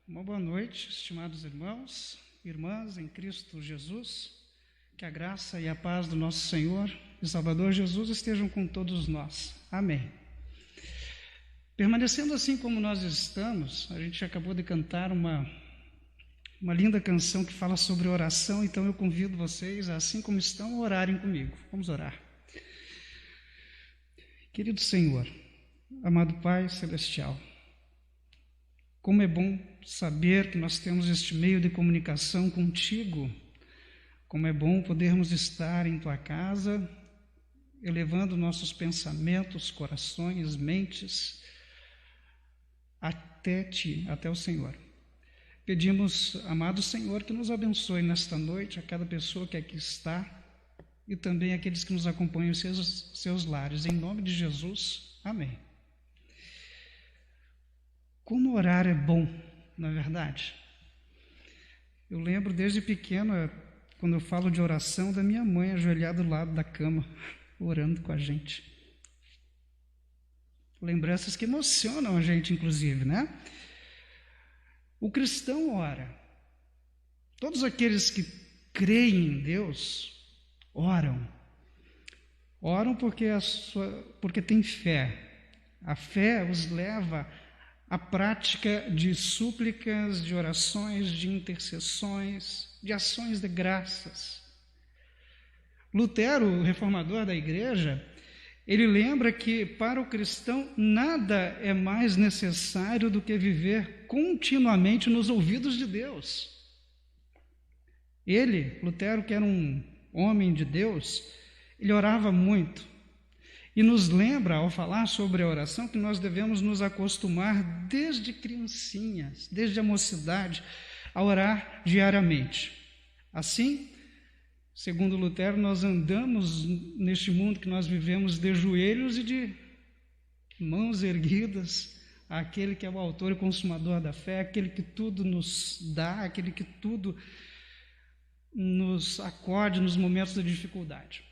Uma boa noite, estimados irmãos e irmãs em Cristo Jesus. Que a graça e a paz do nosso Senhor e Salvador Jesus estejam com todos nós. Amém. Permanecendo assim como nós estamos, a gente acabou de cantar uma linda canção que fala sobre oração, então eu convido vocês, assim como estão, a orarem comigo. Vamos orar. Querido Senhor, amado Pai Celestial, como é bom saber que nós temos este meio de comunicação contigo. Como é bom podermos estar em tua casa, elevando nossos pensamentos, corações, mentes até ti, até o Senhor. Pedimos, amado Senhor, que nos abençoe nesta noite, a cada pessoa que aqui está e também aqueles que nos acompanham em seus lares. Em nome de Jesus, amém. Como orar é bom, não é verdade? Eu lembro desde pequeno, quando eu falo de oração, da minha mãe ajoelhada do lado da cama, orando com a gente. Lembranças que emocionam a gente, inclusive, né? O cristão ora. Todos aqueles que creem em Deus, oram. Oram porque têm fé. A fé os leva à prática de súplicas, de orações, de intercessões, de ações de graças. Lutero, o reformador da igreja, ele lembra que para o cristão nada é mais necessário do que viver continuamente nos ouvidos de Deus. Ele, Lutero, que era um homem de Deus, ele orava muito. E nos lembra, ao falar sobre a oração, que nós devemos nos acostumar desde criancinhas, desde a mocidade, a orar diariamente. Assim, segundo Lutero, nós andamos neste mundo que nós vivemos de joelhos e de mãos erguidas àquele que é o autor e consumador da fé, aquele que tudo nos dá, aquele que tudo nos acode nos momentos da dificuldade.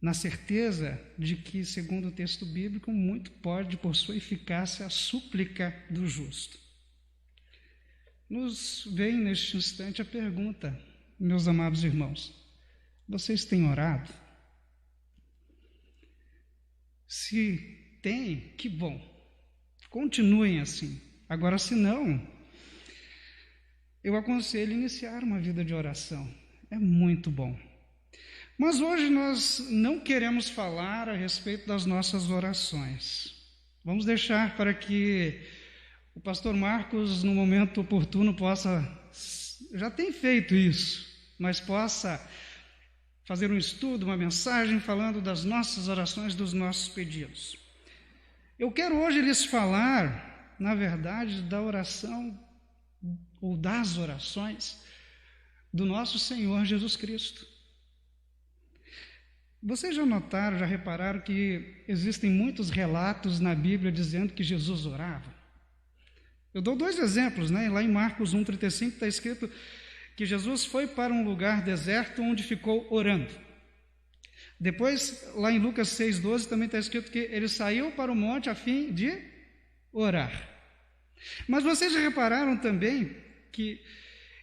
Na certeza de que, segundo o texto bíblico, muito pode, por sua eficácia, a súplica do justo. Nos vem neste instante a pergunta, meus amados irmãos: vocês têm orado? Se têm, que bom, continuem assim. Agora, se não, eu aconselho iniciar uma vida de oração, é muito bom. Mas hoje nós não queremos falar a respeito das nossas orações. Vamos deixar para que o pastor Marcos, no momento oportuno, já tem feito isso, mas possa fazer um estudo, uma mensagem falando das nossas orações, dos nossos pedidos. Eu quero hoje lhes falar, na verdade, da oração ou das orações do nosso Senhor Jesus Cristo. Vocês já notaram, já repararam que existem muitos relatos na Bíblia dizendo que Jesus orava? Eu dou dois exemplos, né? Lá em Marcos 1,35 está escrito que Jesus foi para um lugar deserto onde ficou orando. Depois, lá em Lucas 6,12 também está escrito que ele saiu para o monte a fim de orar. Mas vocês já repararam também que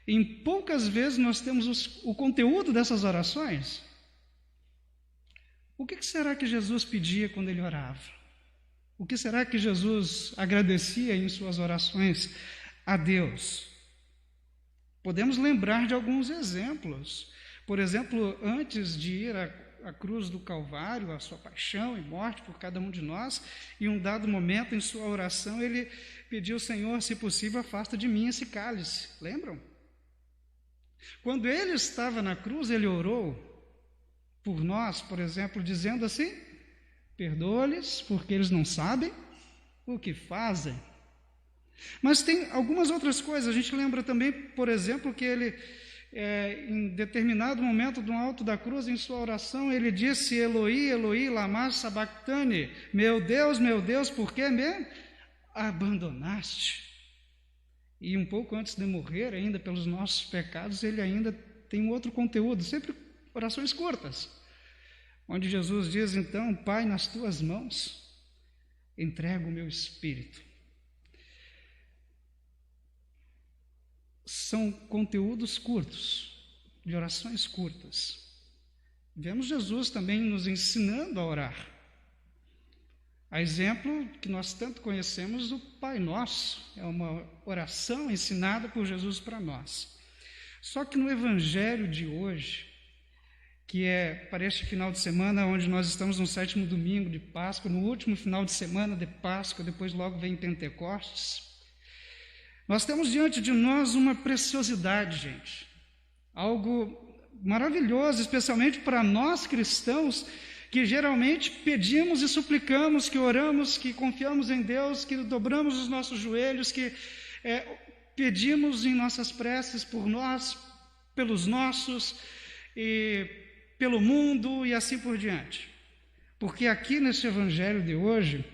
em poucas vezes nós temos o conteúdo dessas orações? O que será que Jesus pedia quando ele orava? O que será que Jesus agradecia em suas orações a Deus? Podemos lembrar de alguns exemplos. Por exemplo, antes de ir à cruz do Calvário, a sua paixão e morte por cada um de nós, em um dado momento em sua oração, ele pediu: Senhor, se possível, afasta de mim esse cálice. Lembram? Quando ele estava na cruz, ele orou por nós, por exemplo, dizendo assim: perdoa-lhes, porque eles não sabem o que fazem. Mas tem algumas outras coisas. A gente lembra também, por exemplo, que ele, em determinado momento do alto da cruz, em sua oração, ele disse: Eloi, Eloi, lama sabachthani, meu Deus, por que me abandonaste? E um pouco antes de morrer, ainda pelos nossos pecados, ele ainda tem um outro conteúdo, sempre orações curtas, onde Jesus diz: então, Pai, nas tuas mãos entrego o meu espírito. são conteúdos curtos, de orações curtas. Vemos Jesus também nos ensinando a orar. A exemplo que nós tanto conhecemos do Pai Nosso, é uma oração ensinada por Jesus para nós. Só que no Evangelho de hoje, que é para este final de semana, onde nós estamos no 7º domingo de Páscoa, no último final de semana de Páscoa, depois logo vem Pentecostes, nós temos diante de nós uma preciosidade, gente, algo maravilhoso, especialmente para nós cristãos, que geralmente pedimos e suplicamos, que oramos, que confiamos em Deus, que dobramos os nossos joelhos, que pedimos em nossas preces por nós, pelos nossos, e pelo mundo e assim por diante. Porque aqui nesse Evangelho de hoje,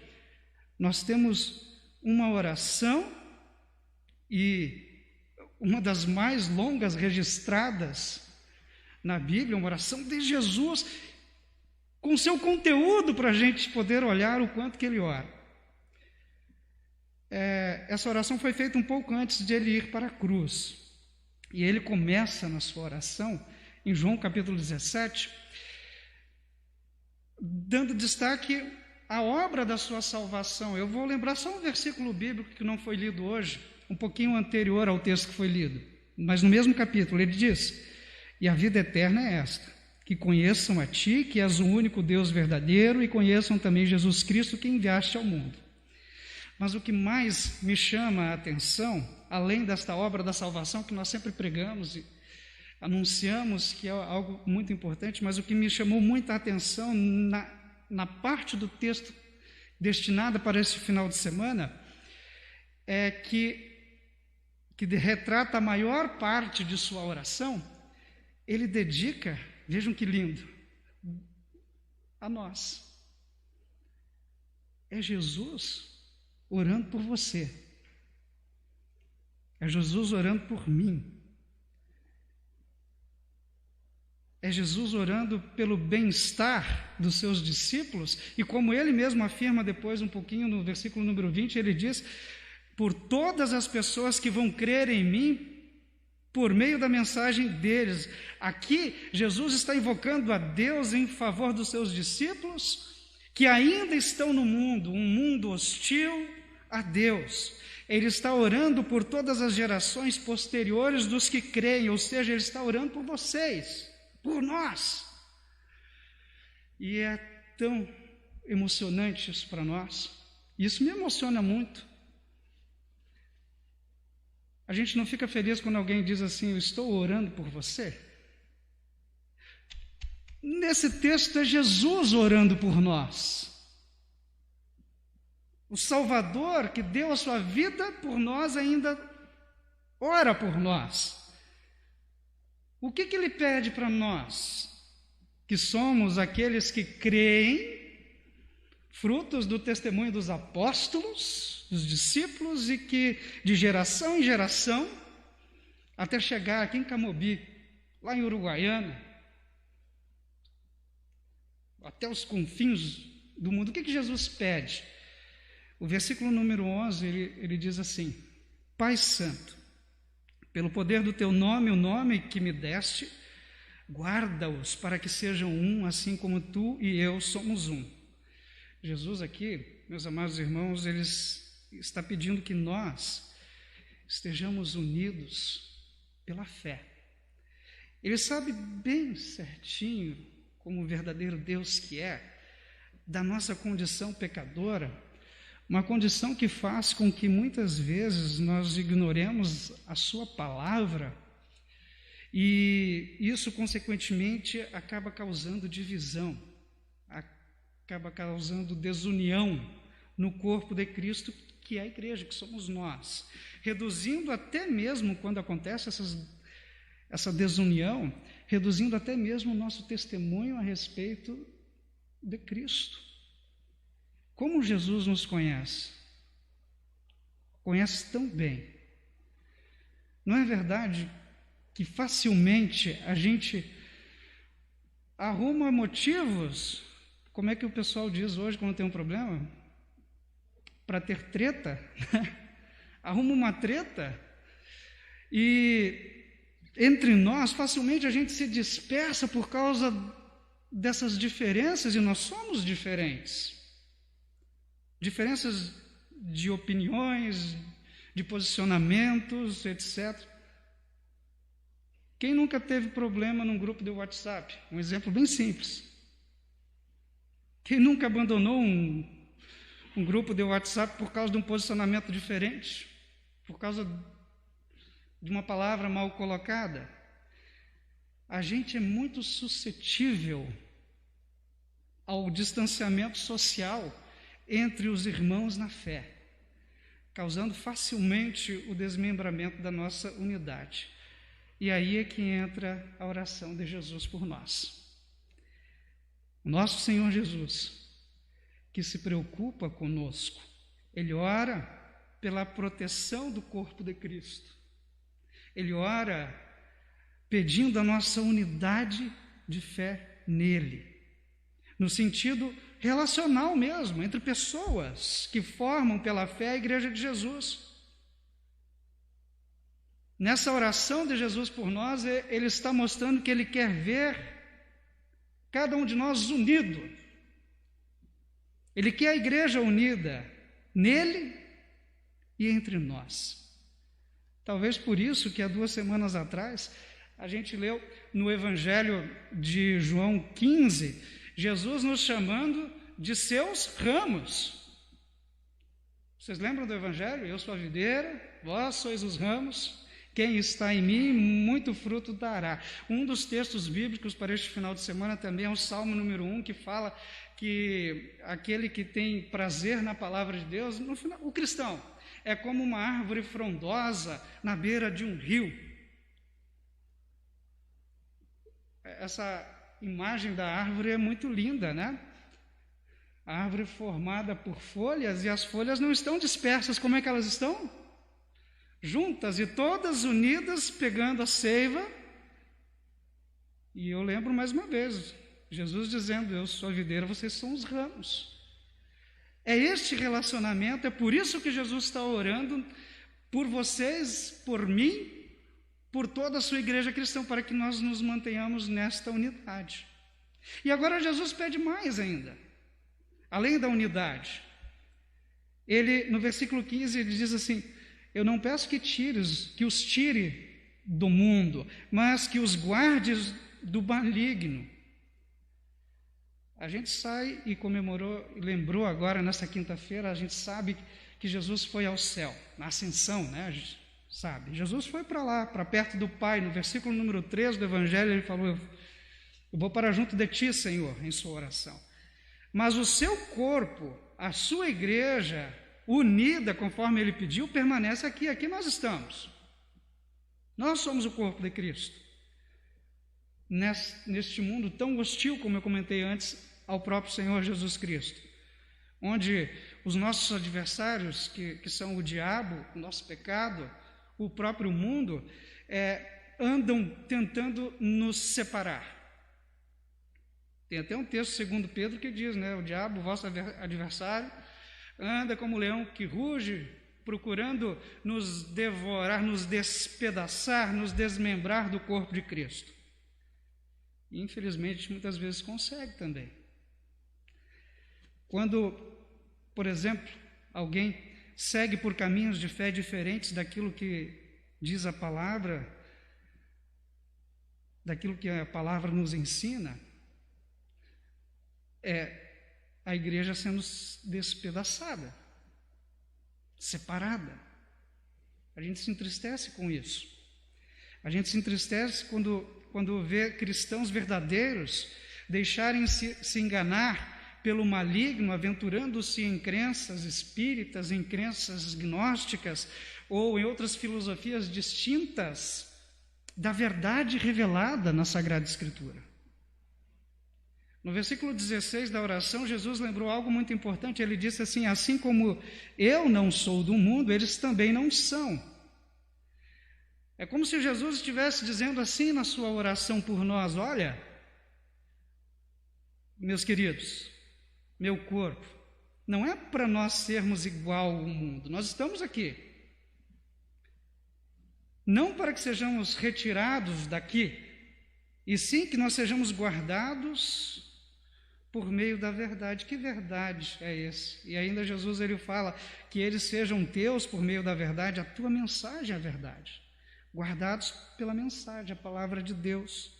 nós temos uma oração, e uma das mais longas registradas na Bíblia, uma oração de Jesus, com seu conteúdo para a gente poder olhar o quanto que ele ora. Essa oração foi feita um pouco antes de ele ir para a cruz. E ele começa na sua oração, em João capítulo 17, dando destaque à obra da sua salvação. Eu vou lembrar só um versículo bíblico que não foi lido hoje, um pouquinho anterior ao texto que foi lido, mas no mesmo capítulo ele diz: e a vida eterna é esta, que conheçam a ti, que és o único Deus verdadeiro, e conheçam também Jesus Cristo, que enviaste ao mundo. Mas o que mais me chama a atenção, além desta obra da salvação que nós sempre pregamos e anunciamos, que é algo muito importante, mas o que me chamou muita atenção na parte do texto destinada para esse final de semana é que retrata a maior parte de sua oração. Ele dedica, vejam que lindo, a nós. É Jesus orando por você. É Jesus orando por mim. É Jesus orando pelo bem-estar dos seus discípulos, e como ele mesmo afirma depois, um pouquinho no versículo número 20, ele diz: por todas as pessoas que vão crer em mim, por meio da mensagem deles. Aqui, Jesus está invocando a Deus em favor dos seus discípulos, que ainda estão no mundo, um mundo hostil a Deus. Ele está orando por todas as gerações posteriores dos que creem, ou seja, ele está orando por vocês, por nós. E é tão emocionante isso para nós. Isso me emociona muito. A gente não fica feliz quando alguém diz assim: eu estou orando por você. Nesse texto é Jesus orando por nós. O Salvador que deu a sua vida por nós ainda ora por nós. O que ele pede para nós? Que somos aqueles que creem, frutos do testemunho dos apóstolos, dos discípulos, e que de geração em geração, até chegar aqui em Camobi, lá em Uruguaiana, até os confins do mundo. O que Jesus pede? O versículo número 11, ele diz assim: Pai Santo, pelo poder do teu nome, o nome que me deste, guarda-os para que sejam um, assim como tu e eu somos um. Jesus aqui, meus amados irmãos, ele está pedindo que nós estejamos unidos pela fé. Ele sabe bem certinho, como o verdadeiro Deus que é, da nossa condição pecadora, uma condição que faz com que muitas vezes nós ignoremos a sua palavra, e isso, consequentemente, acaba causando divisão, acaba causando desunião no corpo de Cristo, que é a igreja, que somos nós, reduzindo até mesmo, quando acontece essa desunião, reduzindo até mesmo o nosso testemunho a respeito de Cristo. Como Jesus nos conhece? Conhece tão bem. Não é verdade que facilmente a gente arruma motivos, como é que o pessoal diz hoje quando tem um problema? Para ter treta, arruma uma treta, E entre nós, facilmente a gente se dispersa por causa dessas diferenças, e nós somos diferentes. Diferenças de opiniões, de posicionamentos, etc. Quem nunca teve problema num grupo de WhatsApp? Um exemplo bem simples. Quem nunca abandonou um grupo de WhatsApp por causa de um posicionamento diferente? Por causa de uma palavra mal colocada? A gente é muito suscetível ao distanciamento social entre os irmãos na fé, causando facilmente o desmembramento da nossa unidade. E aí é que entra a oração de Jesus por nós. O nosso Senhor Jesus, que se preocupa conosco, Ele ora pela proteção do corpo de Cristo. Ele ora pedindo a nossa unidade de fé nele, no sentido relacional mesmo, entre pessoas que formam pela fé a Igreja de Jesus. Nessa oração de Jesus por nós, Ele está mostrando que Ele quer ver cada um de nós unido. Ele quer a igreja unida nele e entre nós. Talvez por isso que há 2 semanas atrás, a gente leu no Evangelho de João 15, Jesus nos chamando de seus ramos. Vocês lembram do Evangelho? Eu sou a videira, vós sois os ramos. Quem está em mim, muito fruto dará. Um dos textos bíblicos para este final de semana também é o Salmo número 1, que fala que aquele que tem prazer na palavra de Deus, no final, o cristão, é como uma árvore frondosa na beira de um rio. Essa imagem da árvore é muito linda, né? A árvore formada por folhas, e as folhas não estão dispersas. Como é que elas estão? Juntas e todas unidas, pegando a seiva. E eu lembro mais uma vez, Jesus dizendo: eu sou a videira, vocês são os ramos. É este relacionamento, é por isso que Jesus está orando por vocês, por mim, por toda a sua igreja cristã, para que nós nos mantenhamos nesta unidade. E agora Jesus pede mais ainda, além da unidade. Ele, no versículo 15, ele diz assim: eu não peço que os tire do mundo, mas que os guardes do maligno. A gente sai e comemorou, lembrou agora nesta quinta-feira, a gente sabe que Jesus foi ao céu, na ascensão, né? A gente sabe. Jesus foi para lá, para perto do Pai. No versículo número 3 do Evangelho, ele falou: eu vou para junto de ti, Senhor, em sua oração. Mas o seu corpo, a sua igreja, unida, conforme ele pediu, permanece aqui. Aqui nós estamos. Nós somos o corpo de Cristo. Neste mundo tão hostil, como eu comentei antes, ao próprio Senhor Jesus Cristo, onde os nossos adversários, que são o diabo, o nosso pecado, o próprio mundo, andam tentando nos separar. Tem até um texto, segundo Pedro, que diz, né, o diabo, vosso adversário, anda como leão que ruge, procurando nos devorar, nos despedaçar, nos desmembrar do corpo de Cristo. E, infelizmente, muitas vezes consegue também. Quando, por exemplo, alguém segue por caminhos de fé diferentes daquilo que diz a palavra, daquilo que a palavra nos ensina, a igreja sendo despedaçada, separada. A gente se entristece com isso. A gente se entristece quando vê cristãos verdadeiros deixarem se enganar pelo maligno, aventurando-se em crenças espíritas, em crenças gnósticas ou em outras filosofias distintas da verdade revelada na Sagrada Escritura. No versículo 16 da oração, Jesus lembrou algo muito importante. Ele disse assim: assim como eu não sou do mundo, eles também não são. É como se Jesus estivesse dizendo assim na sua oração por nós: olha, meus queridos, meu corpo, não é para nós sermos igual ao mundo, nós estamos aqui. não para que sejamos retirados daqui, e sim que nós sejamos guardados por meio da verdade. Que verdade é esse? E ainda Jesus ele fala que eles sejam teus por meio da verdade, a tua mensagem é a verdade. Guardados pela mensagem, a palavra de Deus.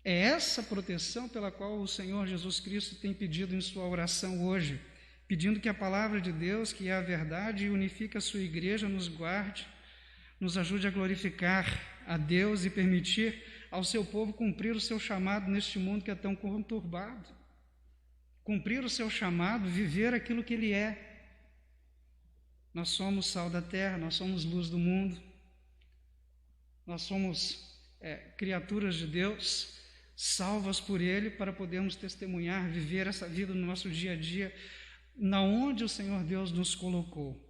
É essa proteção pela qual o Senhor Jesus Cristo tem pedido em sua oração hoje, pedindo que a palavra de Deus, que é a verdade e unifica a sua igreja, nos guarde, nos ajude a glorificar a Deus e permitir ao seu povo cumprir o seu chamado neste mundo que é tão conturbado. Cumprir o seu chamado, viver aquilo que ele é. Nós somos sal da terra, nós somos luz do mundo, nós somos criaturas de Deus, salvas por Ele, para podermos testemunhar, viver essa vida no nosso dia a dia, na onde o Senhor Deus nos colocou.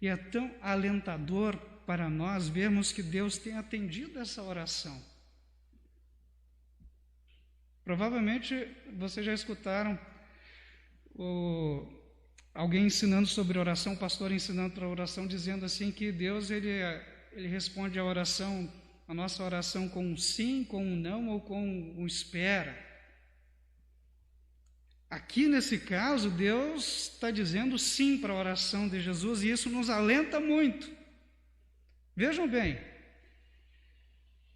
E é tão alentador para nós vermos que Deus tem atendido essa oração. Provavelmente vocês já escutaram alguém ensinando sobre oração, o pastor ensinando para a oração, dizendo assim que Deus ele responde a nossa oração com um sim, com um não ou com um espera. Aqui nesse caso, Deus está dizendo sim para a oração de Jesus e isso nos alenta muito. Vejam bem,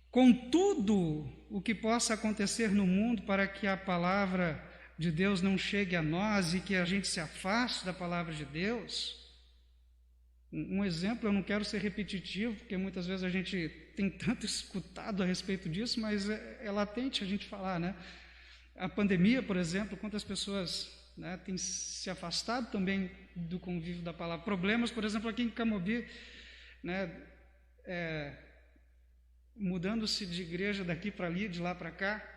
com tudo o que possa acontecer no mundo para que a palavra de Deus não chegue a nós e que a gente se afaste da palavra de Deus. Um exemplo, eu não quero ser repetitivo, porque muitas vezes a gente tem tanto escutado a respeito disso, mas é latente a gente falar, né? A pandemia, por exemplo, quantas pessoas têm se afastado também do convívio da palavra. Problemas, por exemplo, aqui em Camobi, mudando-se de igreja daqui para ali, de lá para cá.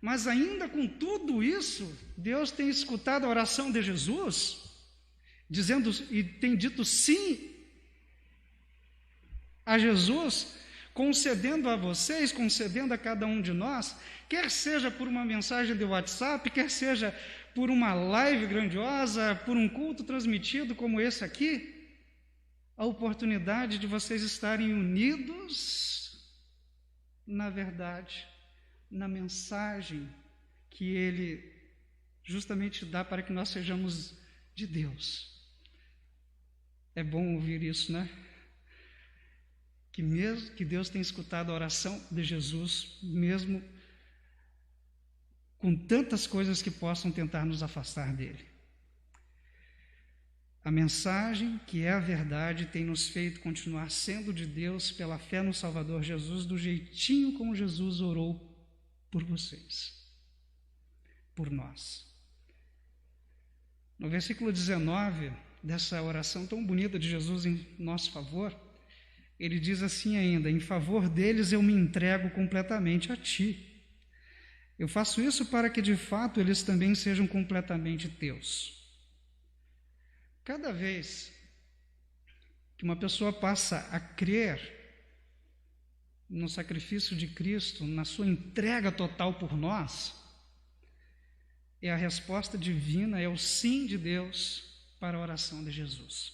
Mas ainda com tudo isso, Deus tem escutado a oração de Jesus, dizendo e tem dito sim a Jesus, concedendo a vocês, concedendo a cada um de nós, quer seja por uma mensagem de WhatsApp, quer seja por uma live grandiosa, por um culto transmitido como esse aqui, a oportunidade de vocês estarem unidos na verdade, na mensagem que Ele justamente dá para que nós sejamos de Deus. É bom ouvir isso, né? Que mesmo que Deus tenha escutado a oração de Jesus, mesmo com tantas coisas que possam tentar nos afastar dele. A mensagem, que é a verdade, tem nos feito continuar sendo de Deus pela fé no Salvador Jesus, do jeitinho como Jesus orou por vocês, por nós. No versículo 19 dessa oração tão bonita de Jesus em nosso favor, ele diz assim ainda: em favor deles eu me entrego completamente a ti. Eu faço isso para que de fato eles também sejam completamente teus. Cada vez que uma pessoa passa a crer no sacrifício de Cristo, na sua entrega total por nós, é a resposta divina, é o sim de Deus para a oração de Jesus.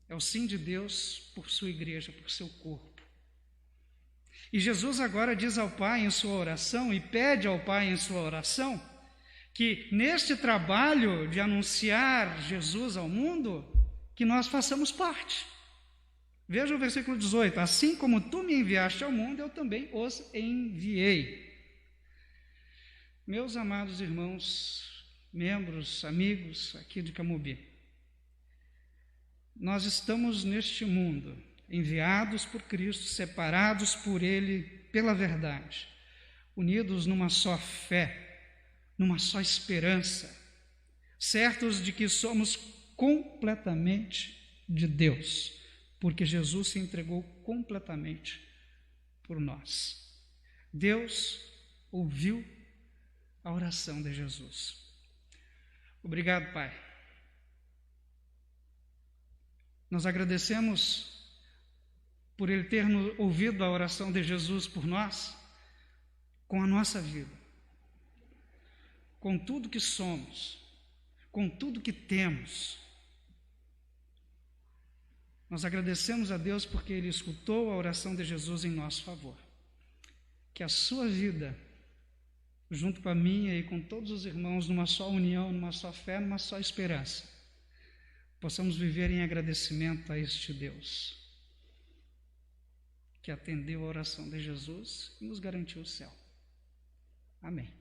É o sim de Deus por sua igreja, por seu corpo. E Jesus agora diz ao Pai em sua oração, e pede ao Pai em sua oração, que neste trabalho de anunciar Jesus ao mundo, que nós façamos parte. Veja o versículo 18: assim como tu me enviaste ao mundo, eu também os enviei. Meus amados irmãos, membros, amigos aqui de Camobi, nós estamos neste mundo, enviados por Cristo, separados por Ele pela verdade, unidos numa só fé, numa só esperança, certos de que somos completamente de Deus, porque Jesus se entregou completamente por nós. Deus ouviu a oração de Jesus. Obrigado, Pai. Nós agradecemos por Ele ter ouvido a oração de Jesus por nós, com a nossa vida, com tudo que somos, com tudo que temos. Nós agradecemos a Deus porque Ele escutou a oração de Jesus em nosso favor. Que a sua vida, junto com a minha e com todos os irmãos, numa só união, numa só fé, numa só esperança, possamos viver em agradecimento a este Deus, que atendeu a oração de Jesus e nos garantiu o céu. Amém.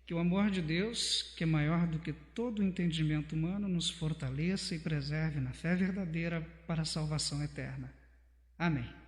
Que o amor de Deus, que é maior do que todo o entendimento humano, nos fortaleça e preserve na fé verdadeira para a salvação eterna. Amém.